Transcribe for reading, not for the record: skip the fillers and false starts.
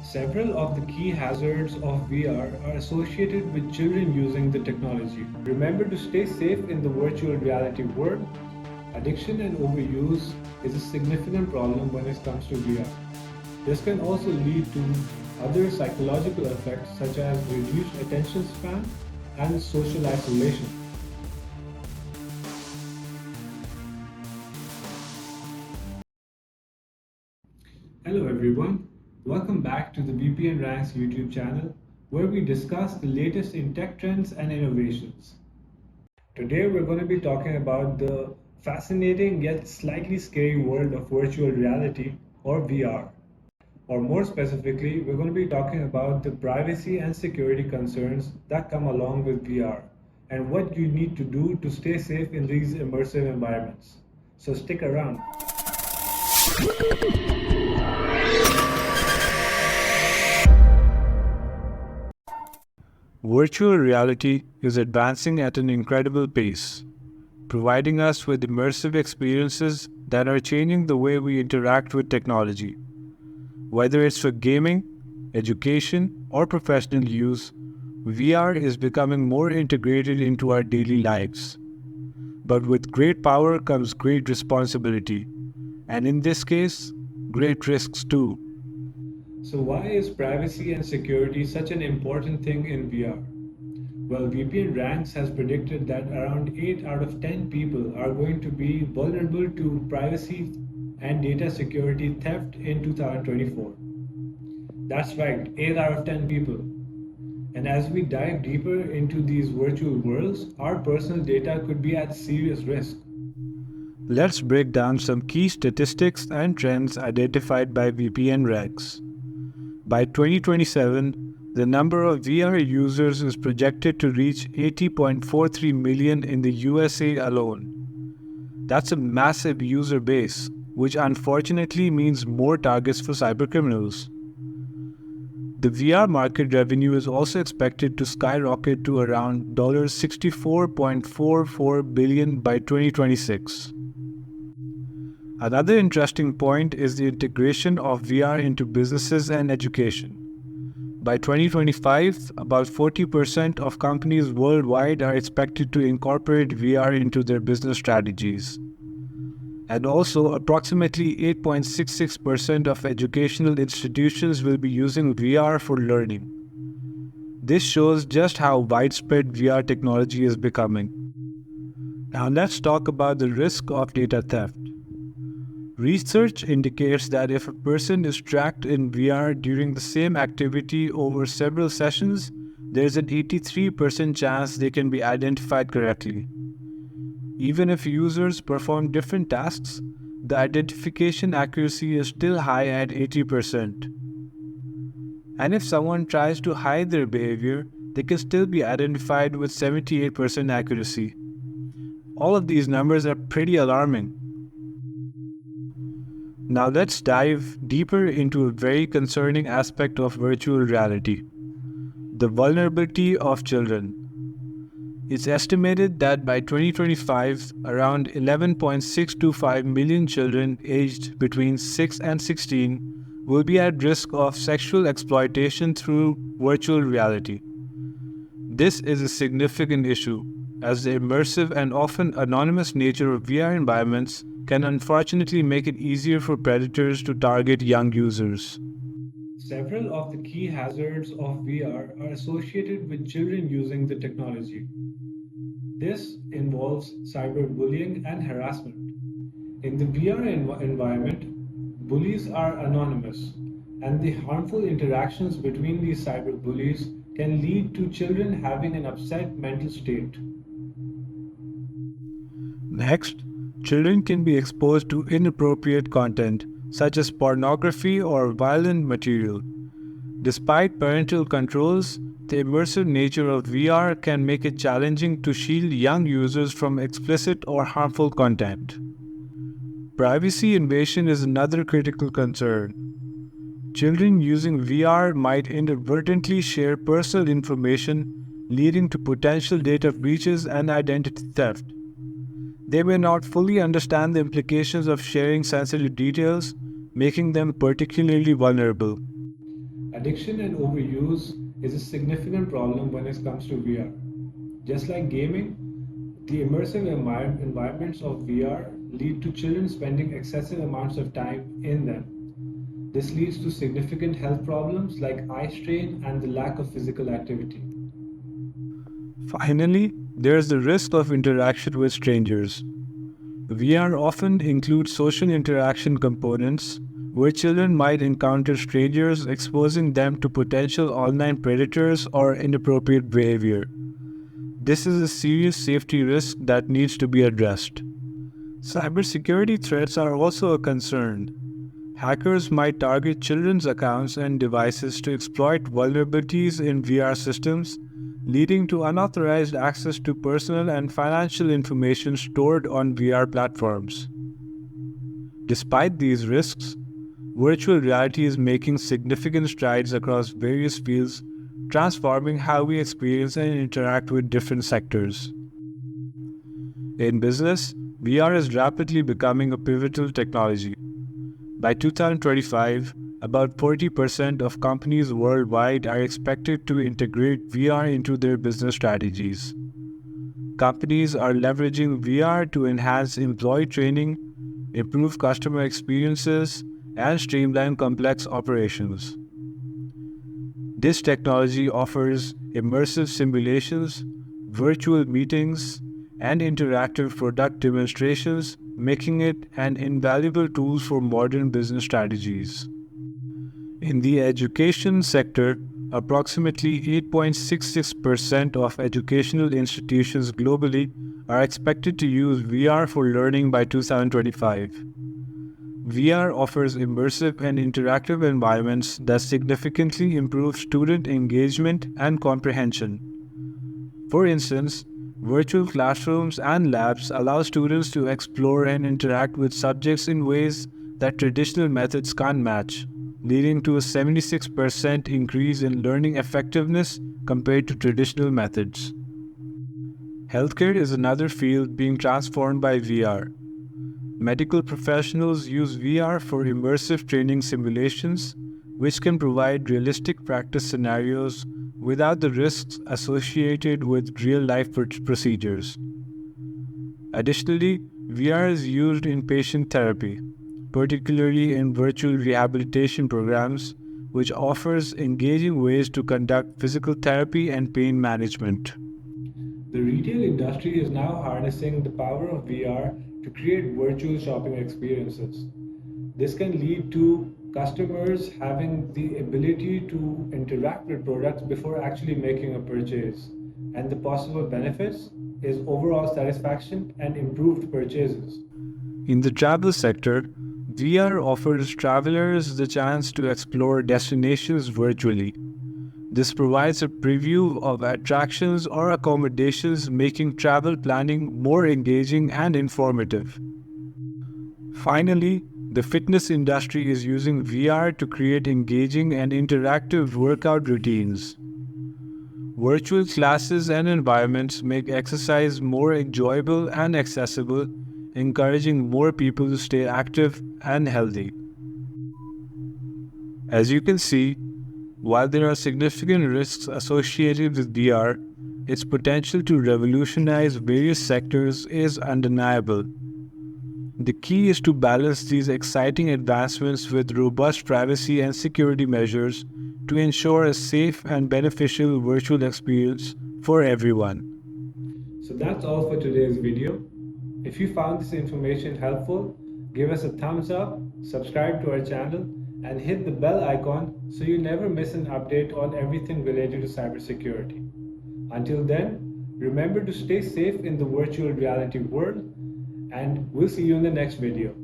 Several of the key hazards of VR are associated with children using the technology. Remember to stay safe in the virtual reality world. Addiction and overuse is a significant problem when it comes to VR. This can also lead to other psychological effects such as reduced attention span and social isolation. Hello everyone, welcome back to the VPNRanks YouTube channel where we discuss the latest in tech trends and innovations. Today we're going to be talking about the fascinating yet slightly scary world of virtual reality or VR. Or more specifically, we're going to be talking about the privacy and security concerns that come along with VR and what you need to do to stay safe in these immersive environments. So stick around. Virtual reality is advancing at an incredible pace, providing us with immersive experiences that are changing the way we interact with technology. Whether it's for gaming, education, or professional use, VR is becoming more integrated into our daily lives. But with great power comes great responsibility, and in this case, great risks too. So why is privacy and security such an important thing in VR? Well, VPNRanks has predicted that around 8 out of 10 people are going to be vulnerable to privacy and data security theft in 2024. That's right, 8 out of 10 people. And as we dive deeper into these virtual worlds, our personal data could be at serious risk. Let's break down some key statistics and trends identified by VPNRanks. By 2027, the number of VR users is projected to reach 80.43 million in the USA alone. That's a massive user base, which unfortunately means more targets for cybercriminals. The VR market revenue is also expected to skyrocket to around $64.44 billion by 2026. Another interesting point is the integration of VR into businesses and education. By 2025, about 40% of companies worldwide are expected to incorporate VR into their business strategies. And also, approximately 8.66% of educational institutions will be using VR for learning. This shows just how widespread VR technology is becoming. Now let's talk about the risk of data theft. Research indicates that if a person is tracked in VR during the same activity over several sessions, there's an 83% chance they can be identified correctly. Even if users perform different tasks, the identification accuracy is still high at 80%. And if someone tries to hide their behavior, they can still be identified with 78% accuracy. All of these numbers are pretty alarming. Now let's dive deeper into a very concerning aspect of virtual reality: the vulnerability of children. It's estimated that by 2025, around 11.625 million children aged between 6 and 16 will be at risk of sexual exploitation through virtual reality. This is a significant issue, as the immersive and often anonymous nature of VR environments can unfortunately make it easier for predators to target young users. Several of the key hazards of VR are associated with children using the technology. This involves cyberbullying and harassment. In the VR environment, bullies are anonymous, and the harmful interactions between these cyberbullies can lead to children having an upset mental state. Next, children can be exposed to inappropriate content, such as pornography or violent material. Despite parental controls, the immersive nature of VR can make it challenging to shield young users from explicit or harmful content. Privacy invasion is another critical concern. Children using VR might inadvertently share personal information, leading to potential data breaches and identity theft. They may not fully understand the implications of sharing sensitive details, making them particularly vulnerable. Addiction and overuse is a significant problem when it comes to VR. Just like gaming, the immersive environments of VR lead to children spending excessive amounts of time in them. This leads to significant health problems like eye strain and the lack of physical activity. Finally, there is the risk of interaction with strangers. VR often includes social interaction components where children might encounter strangers, exposing them to potential online predators or inappropriate behavior. This is a serious safety risk that needs to be addressed. Cybersecurity threats are also a concern. Hackers might target children's accounts and devices to exploit vulnerabilities in VR systems, leading to unauthorized access to personal and financial information stored on VR platforms. Despite these risks, virtual reality is making significant strides across various fields, transforming how we experience and interact with different sectors. In business, VR is rapidly becoming a pivotal technology. By 2025, about 40% of companies worldwide are expected to integrate VR into their business strategies. Companies are leveraging VR to enhance employee training, improve customer experiences, and streamline complex operations. This technology offers immersive simulations, virtual meetings, and interactive product demonstrations, making it an invaluable tool for modern business strategies. In the education sector, approximately 8.66% of educational institutions globally are expected to use VR for learning by 2025. VR offers immersive and interactive environments that significantly improve student engagement and comprehension. For instance, virtual classrooms and labs allow students to explore and interact with subjects in ways that traditional methods can't match, leading to a 76% increase in learning effectiveness compared to traditional methods. Healthcare is another field being transformed by VR. Medical professionals use VR for immersive training simulations, which can provide realistic practice scenarios without the risks associated with real-life procedures. Additionally, VR is used in patient therapy, particularly in virtual rehabilitation programs, which offers engaging ways to conduct physical therapy and pain management. The retail industry is now harnessing the power of VR to create virtual shopping experiences. This can lead to customers having the ability to interact with products before actually making a purchase. And the possible benefits is overall satisfaction and improved purchases. In the travel sector, VR offers travelers the chance to explore destinations virtually. This provides a preview of attractions or accommodations, making travel planning more engaging and informative. Finally, the fitness industry is using VR to create engaging and interactive workout routines. Virtual classes and environments make exercise more enjoyable and accessible, encouraging more people to stay active and healthy. As you can see, while there are significant risks associated with VR, its potential to revolutionize various sectors is undeniable. The key is to balance these exciting advancements with robust privacy and security measures to ensure a safe and beneficial virtual experience for everyone. So that's all for today's video. If you found this information helpful, give us a thumbs up, subscribe to our channel, and hit the bell icon so you never miss an update on everything related to cybersecurity. Until then, remember to stay safe in the virtual reality world, and we'll see you in the next video.